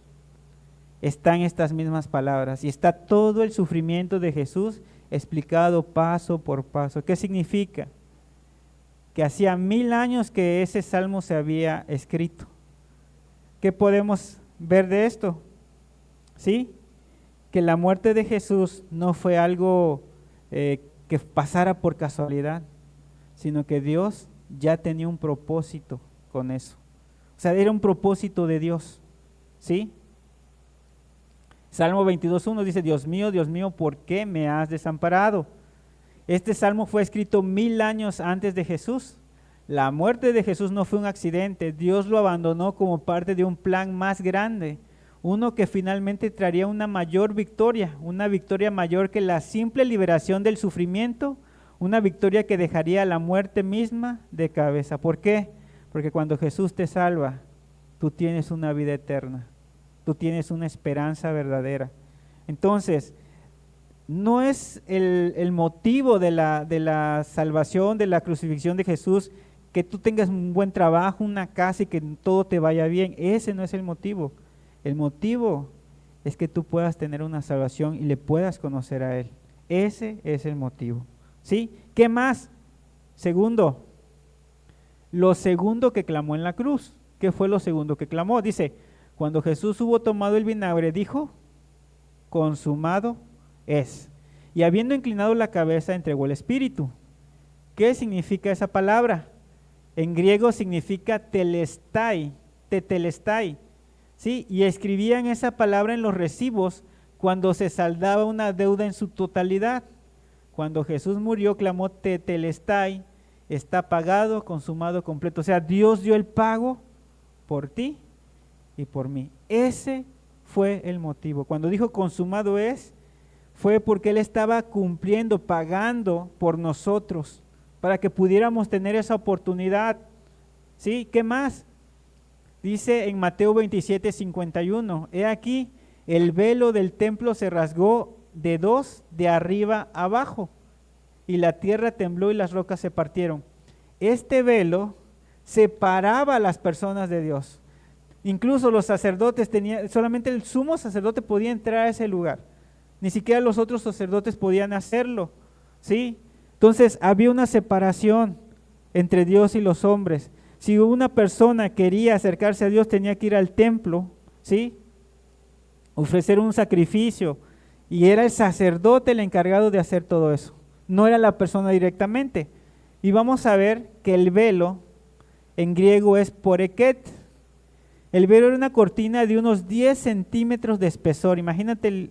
están estas mismas palabras y está todo el sufrimiento de Jesús explicado paso por paso. ¿Qué significa? Que hacía 1000 años que ese salmo se había escrito. ¿Qué podemos ver de esto? ¿Sí? Que la muerte de Jesús no fue algo que pasara por casualidad, sino que Dios ya tenía un propósito con eso. O sea, era un propósito de Dios, ¿sí? Salmo 22:1 dice, Dios mío, ¿por qué me has desamparado? Este salmo fue escrito 1000 años antes de Jesús. La muerte de Jesús no fue un accidente, Dios lo abandonó como parte de un plan más grande, uno que finalmente traería una mayor victoria, una victoria mayor que la simple liberación del sufrimiento, una victoria que dejaría la muerte misma de cabeza. ¿Por qué? Porque cuando Jesús te salva, tú tienes una vida eterna, tú tienes una esperanza verdadera. Entonces, no es el motivo de la salvación, de la crucifixión de Jesús, que tú tengas un buen trabajo, una casa y que todo te vaya bien. Ese no es el motivo. El motivo es que tú puedas tener una salvación y le puedas conocer a Él. Ese es el motivo, ¿sí? ¿Qué más? Segundo, lo segundo que clamó en la cruz. ¿Qué fue lo segundo que clamó? Dice, cuando Jesús hubo tomado el vinagre, dijo, consumado es. Y habiendo inclinado la cabeza, entregó el espíritu. ¿Qué significa esa palabra? En griego significa telestai, tetelestai, ¿sí? Y escribían esa palabra en los recibos cuando se saldaba una deuda en su totalidad. Cuando Jesús murió, clamó tetelestai, está pagado, consumado, completo. O sea, Dios dio el pago por ti y por mí. Ese fue el motivo. Cuando dijo consumado es, fue porque Él estaba cumpliendo, pagando por nosotros, para que pudiéramos tener esa oportunidad. ¿Sí? ¿Qué más? Dice en Mateo 27:51, he aquí, el velo del templo se rasgó de dos, de arriba abajo, y la tierra tembló y las rocas se partieron. Este velo separaba a las personas de Dios. Incluso los sacerdotes solamente el sumo sacerdote podía entrar a ese lugar. Ni siquiera los otros sacerdotes podían hacerlo, ¿sí? Entonces había una separación entre Dios y los hombres. Si una persona quería acercarse a Dios, tenía que ir al templo, ¿sí? Ofrecer un sacrificio, y era el sacerdote el encargado de hacer todo eso. No era la persona directamente. Y vamos a ver que el velo en griego es poreket. El velo era una cortina de unos 10 centímetros de espesor. Imagínate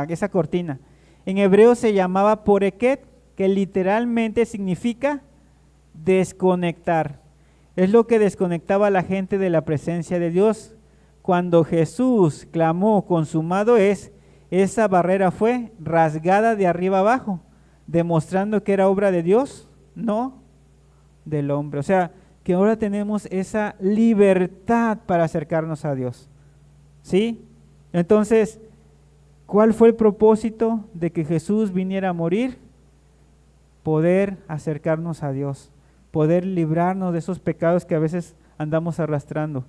esa cortina. En hebreo se llamaba poreket, que literalmente significa desconectar. Es lo que desconectaba a la gente de la presencia de Dios. Cuando Jesús clamó consumado es, esa barrera fue rasgada de arriba abajo, demostrando que era obra de Dios, no del hombre. O sea, que ahora tenemos esa libertad para acercarnos a Dios, ¿sí? Entonces, ¿cuál fue el propósito de que Jesús viniera a morir? Poder acercarnos a Dios, poder librarnos de esos pecados que a veces andamos arrastrando.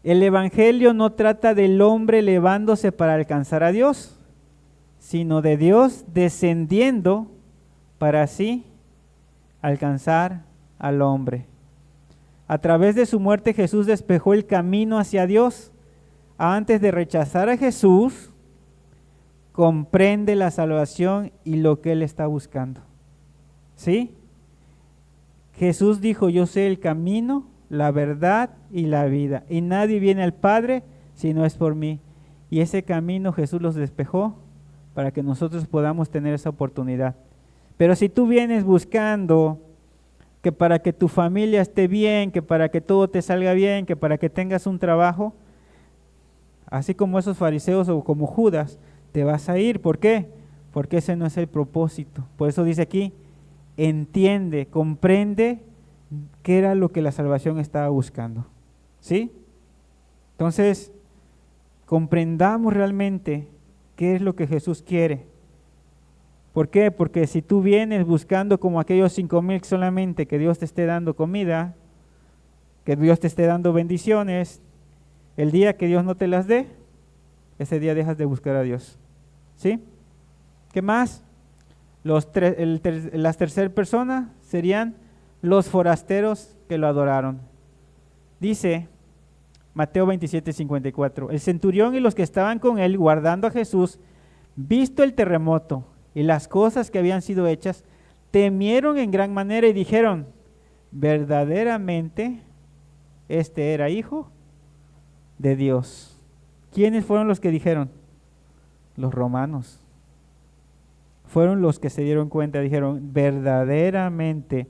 El Evangelio no trata del hombre elevándose para alcanzar a Dios, sino de Dios descendiendo para así alcanzar al hombre. A través de su muerte Jesús despejó el camino hacia Dios. Antes de rechazar a Jesús, comprende la salvación y lo que él está buscando. ¿Sí? Jesús dijo, yo soy el camino, la verdad y la vida, y nadie viene al Padre si no es por mí. Y ese camino Jesús los despejó para que nosotros podamos tener esa oportunidad. Pero si tú vienes buscando que para que tu familia esté bien, que para que todo te salga bien, que para que tengas un trabajo, así como esos fariseos o como Judas, te vas a ir. ¿Por qué? Porque ese no es el propósito. Por eso dice aquí, entiende, comprende qué era lo que la salvación estaba buscando. ¿Sí? Entonces, comprendamos realmente qué es lo que Jesús quiere. ¿Por qué? Porque si tú vienes buscando como aquellos 5,000 solamente que Dios te esté dando comida, que Dios te esté dando bendiciones, el día que Dios no te las dé, ese día dejas de buscar a Dios. ¿Sí? ¿Qué más? Las terceras personas serían los forasteros que lo adoraron. Dice Mateo 27:54, el centurión y los que estaban con él guardando a Jesús, visto el terremoto y las cosas que habían sido hechas, temieron en gran manera y dijeron, verdaderamente este era hijo de Dios. ¿Quiénes fueron los que dijeron? Los romanos. Fueron los que se dieron cuenta, dijeron, verdaderamente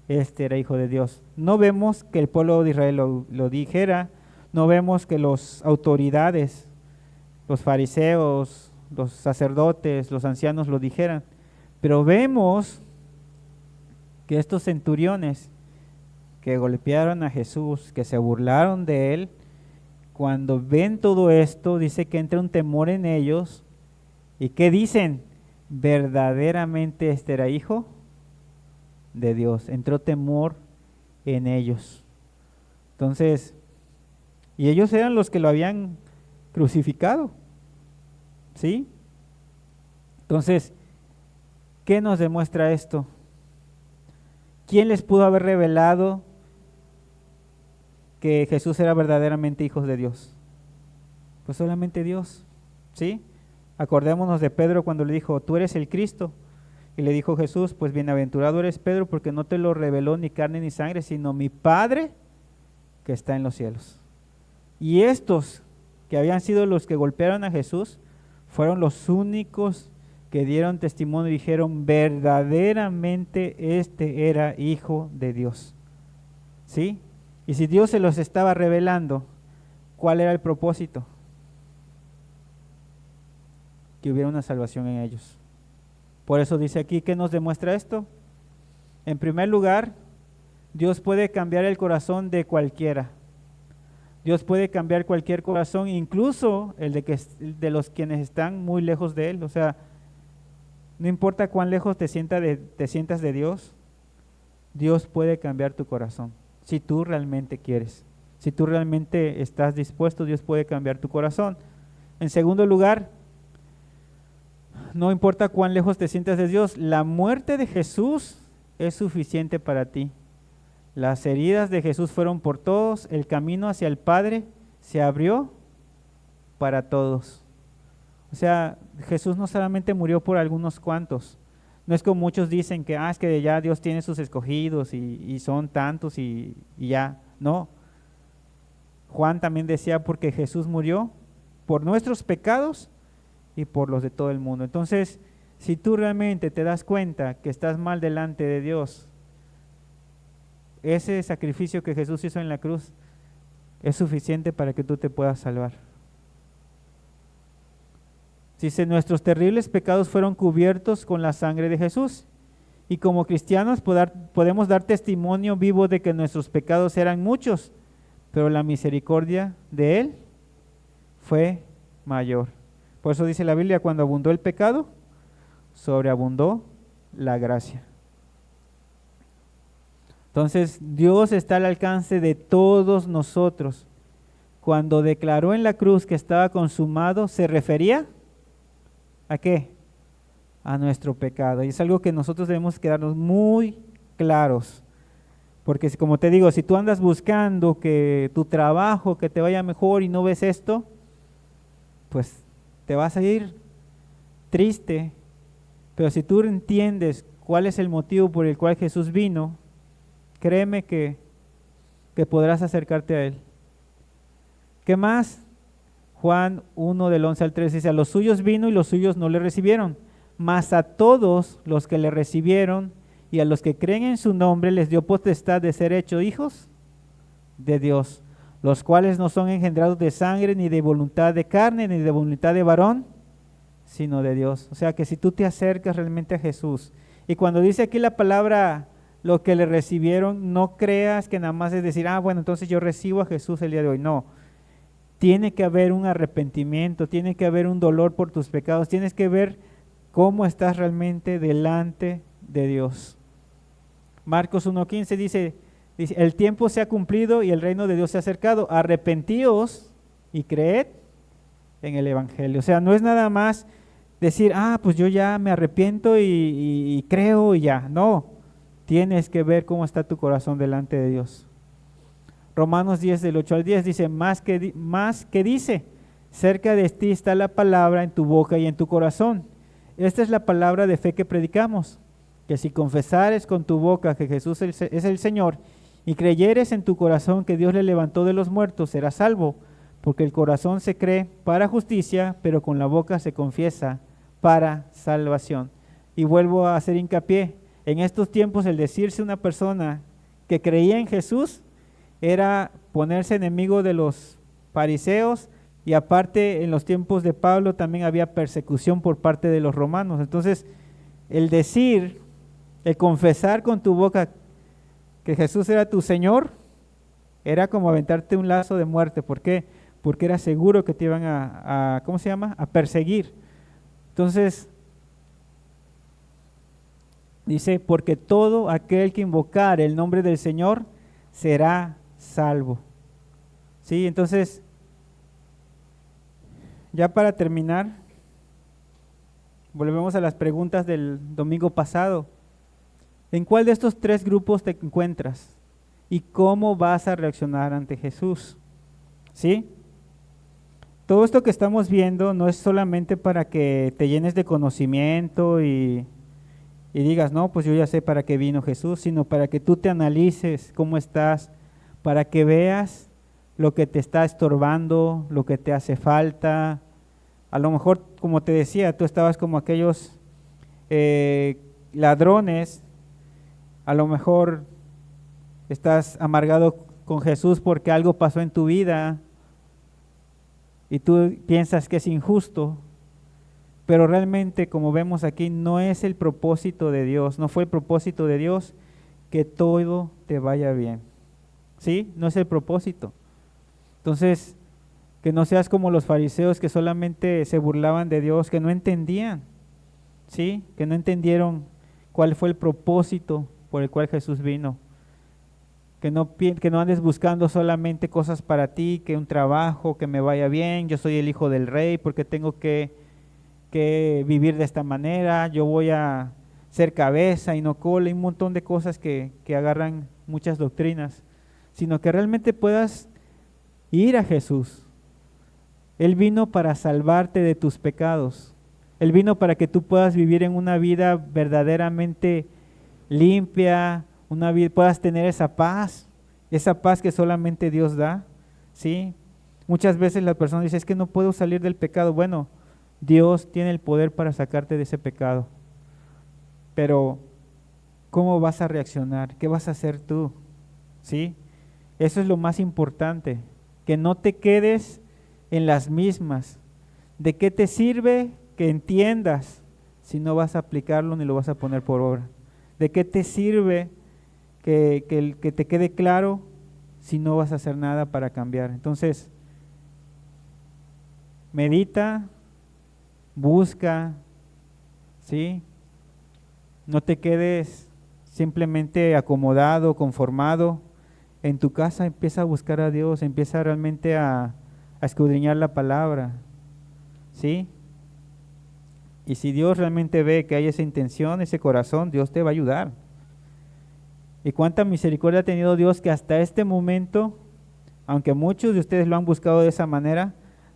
este era hijo de Dios. No vemos que el pueblo de Israel lo dijera, no vemos que las autoridades, los fariseos, los sacerdotes, los ancianos lo dijeran, pero vemos que estos centuriones que golpearon a Jesús, que se burlaron de él, cuando ven todo esto, dice que entra un temor en ellos. ¿Y qué dicen? Verdaderamente este era hijo de Dios. Entró temor en ellos. Entonces, y ellos eran los que lo habían crucificado. ¿Sí? Entonces, ¿qué nos demuestra esto? ¿Quién les pudo haber revelado que Jesús era verdaderamente hijo de Dios? Pues solamente Dios. ¿Sí? Acordémonos de Pedro cuando le dijo, tú eres el Cristo. Y le dijo Jesús, pues bienaventurado eres Pedro, porque no te lo reveló ni carne ni sangre, sino mi Padre que está en los cielos. Y estos que habían sido los que golpearon a Jesús, fueron los únicos que dieron testimonio y dijeron, verdaderamente este era hijo de Dios. ¿Sí? Y si Dios se los estaba revelando, ¿cuál era el propósito? Que hubiera una salvación en ellos. Por eso dice aquí, ¿qué nos demuestra esto? En primer lugar, Dios puede cambiar el corazón de cualquiera. Dios puede cambiar cualquier corazón, incluso el de los quienes están muy lejos de Él. O sea, no importa cuán lejos te sientas de Dios, Dios puede cambiar tu corazón, si tú realmente quieres. Si tú realmente estás dispuesto, Dios puede cambiar tu corazón. En segundo lugar, no importa cuán lejos te sientas de Dios, la muerte de Jesús es suficiente para ti. Las heridas de Jesús fueron por todos, el camino hacia el Padre se abrió para todos. O sea, Jesús no solamente murió por algunos cuantos. No es como muchos dicen que, es que ya Dios tiene sus escogidos y son tantos y ya. No. Juan también decía, porque Jesús murió por nuestros pecados y por los de todo el mundo. Entonces, si tú realmente te das cuenta que estás mal delante de Dios, ese sacrificio que Jesús hizo en la cruz es suficiente para que tú te puedas salvar. Dice, nuestros terribles pecados fueron cubiertos con la sangre de Jesús. Y como cristianos podemos dar testimonio vivo de que nuestros pecados eran muchos, pero la misericordia de Él fue mayor. Por eso dice la Biblia, cuando abundó el pecado, sobreabundó la gracia. Entonces, Dios está al alcance de todos nosotros. Cuando declaró en la cruz que estaba consumado, ¿se refería a qué? A nuestro pecado. Y es algo que nosotros debemos quedarnos muy claros. Porque como te digo, si tú andas buscando que tu trabajo, que te vaya mejor y no ves esto, pues te vas a ir triste. Pero si tú entiendes cuál es el motivo por el cual Jesús vino, créeme que podrás acercarte a Él. ¿Qué más? Juan 1 del 11 al 13 dice, a los suyos vino y los suyos no le recibieron, mas a todos los que le recibieron y a los que creen en su nombre les dio potestad de ser hechos hijos de Dios, los cuales no son engendrados de sangre, ni de voluntad de carne, ni de voluntad de varón, sino de Dios. O sea que si tú te acercas realmente a Jesús, y cuando dice aquí la palabra, lo que le recibieron, no creas que nada más es decir, bueno, entonces yo recibo a Jesús el día de hoy. No, tiene que haber un arrepentimiento, tiene que haber un dolor por tus pecados, tienes que ver cómo estás realmente delante de Dios. Marcos 1:15 dice, el tiempo se ha cumplido y el reino de Dios se ha acercado, arrepentíos y creed en el Evangelio. O sea, no es nada más decir, pues yo ya me arrepiento y creo y ya. No, tienes que ver cómo está tu corazón delante de Dios. Romanos 10 del 8 al 10 dice, más que dice, cerca de ti está la palabra en tu boca y en tu corazón. Esta es la palabra de fe que predicamos, que si confesares con tu boca que Jesús es el Señor y creyeres en tu corazón que Dios le levantó de los muertos, serás salvo, porque el corazón se cree para justicia, pero con la boca se confiesa para salvación. Y vuelvo a hacer hincapié, en estos tiempos el decirse una persona que creía en Jesús era ponerse enemigo de los fariseos, y aparte en los tiempos de Pablo también había persecución por parte de los romanos. Entonces el decir, el confesar con tu boca que Jesús era tu Señor, era como aventarte un lazo de muerte. ¿Por qué? Porque era seguro que te iban a perseguir. Entonces dice, porque todo aquel que invocar el nombre del Señor será salvo. Sí, entonces, ya para terminar, volvemos a las preguntas del domingo pasado. ¿En cuál de estos tres grupos te encuentras? ¿Y cómo vas a reaccionar ante Jesús? ¿Sí? Todo esto que estamos viendo no es solamente para que te llenes de conocimiento y digas, no, pues yo ya sé para qué vino Jesús, sino para que tú te analices cómo estás, para que veas lo que te está estorbando, lo que te hace falta. A lo mejor, como te decía, tú estabas como aquellos ladrones, a lo mejor estás amargado con Jesús porque algo pasó en tu vida y tú piensas que es injusto, pero realmente, como vemos aquí, no es el propósito de Dios, no fue el propósito de Dios que todo te vaya bien. ¿Sí? No es el propósito. Entonces, que no seas como los fariseos que solamente se burlaban de Dios, que no entendían, ¿sí? Que no entendieron cuál fue el propósito por el cual Jesús vino. Que no andes buscando solamente cosas para ti, que un trabajo, que me vaya bien, yo soy el hijo del rey, porque tengo que vivir de esta manera, yo voy a ser cabeza y no cola, y un montón de cosas que agarran muchas doctrinas, sino que realmente puedas ir a Jesús. Él vino para salvarte de tus pecados. Él vino para que tú puedas vivir en una vida verdaderamente limpia, puedas tener esa paz que solamente Dios da, ¿sí? Muchas veces la persona dice, es que no puedo salir del pecado. Bueno, Dios tiene el poder para sacarte de ese pecado. Pero, ¿cómo vas a reaccionar? ¿Qué vas a hacer tú? ¿Sí? Eso es lo más importante, que no te quedes en las mismas. ¿De qué te sirve que entiendas si no vas a aplicarlo ni lo vas a poner por obra? ¿De qué te sirve que te quede claro si no vas a hacer nada para cambiar? Entonces, medita, busca, ¿sí? No te quedes simplemente acomodado, conformado. En tu casa empieza a buscar a Dios, empieza realmente a escudriñar la palabra, ¿sí? Y si Dios realmente ve que hay esa intención, ese corazón, Dios te va a ayudar. Y cuánta misericordia ha tenido Dios que hasta este momento, aunque muchos de ustedes lo han buscado de esa manera,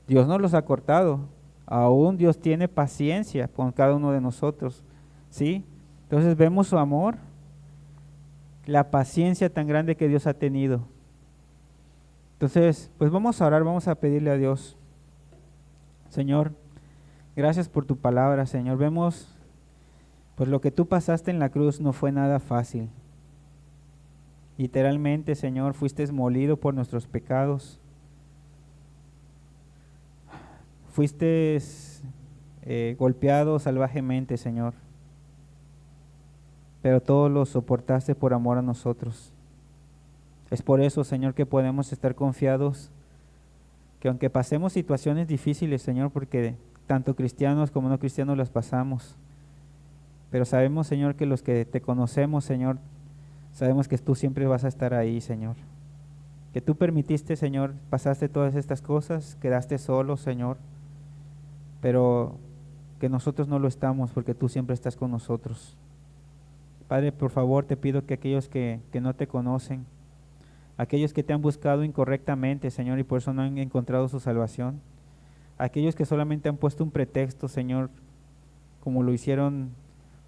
Dios no los ha cortado. Aún Dios tiene paciencia con cada uno de nosotros, ¿sí? Entonces vemos su amor, la paciencia tan grande que Dios ha tenido. Entonces, pues vamos a orar, vamos a pedirle a Dios. Señor, gracias por tu palabra, Señor. Vemos, pues lo que tú pasaste en la cruz no fue nada fácil. Literalmente, Señor, fuiste molido por nuestros pecados. Fuiste golpeado salvajemente, Señor. Pero todo lo soportaste por amor a nosotros. Es por eso, Señor, que podemos estar confiados que aunque pasemos situaciones difíciles, Señor, porque tanto cristianos como no cristianos las pasamos, pero sabemos, Señor, que los que te conocemos, Señor, sabemos que tú siempre vas a estar ahí, Señor. Que tú permitiste, Señor, pasaste todas estas cosas, quedaste solo, Señor, pero que nosotros no lo estamos porque tú siempre estás con nosotros. Padre, por favor, te pido que aquellos que no te conocen, aquellos que te han buscado incorrectamente, Señor, y por eso no han encontrado su salvación, aquellos que solamente han puesto un pretexto, Señor, como lo hicieron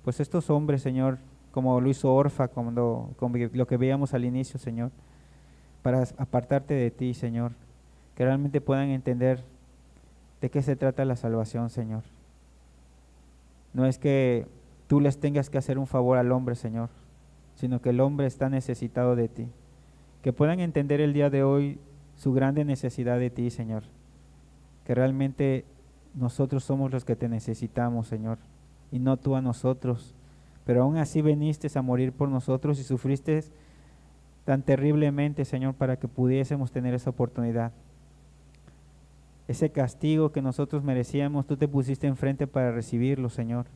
pues estos hombres, Señor, como lo hizo Orfa, como lo que veíamos al inicio, Señor, para apartarte de ti, Señor, que realmente puedan entender de qué se trata la salvación, Señor. No es que tú les tengas que hacer un favor al hombre, Señor, sino que el hombre está necesitado de ti. Que puedan entender el día de hoy su grande necesidad de ti, Señor. Que realmente nosotros somos los que te necesitamos, Señor, y no tú a nosotros. Pero aún así viniste a morir por nosotros y sufriste tan terriblemente, Señor, para que pudiésemos tener esa oportunidad. Ese castigo que nosotros merecíamos, tú te pusiste enfrente para recibirlo, Señor.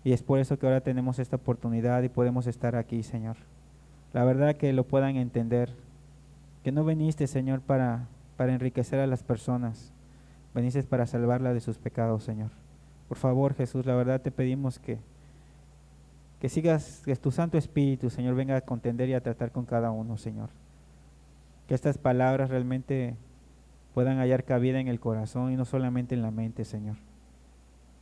Y es por eso que ahora tenemos esta oportunidad y podemos estar aquí, Señor. La verdad que lo puedan entender, que no viniste, Señor, para enriquecer a las personas, viniste para salvarlas de sus pecados, Señor. Por favor, Jesús, la verdad te pedimos que sigas, que tu Santo Espíritu, Señor, venga a contender y a tratar con cada uno, Señor. Que estas palabras realmente puedan hallar cabida en el corazón y no solamente en la mente, Señor.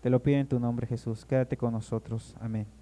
Te lo pido en tu nombre, Jesús. Quédate con nosotros. Amén.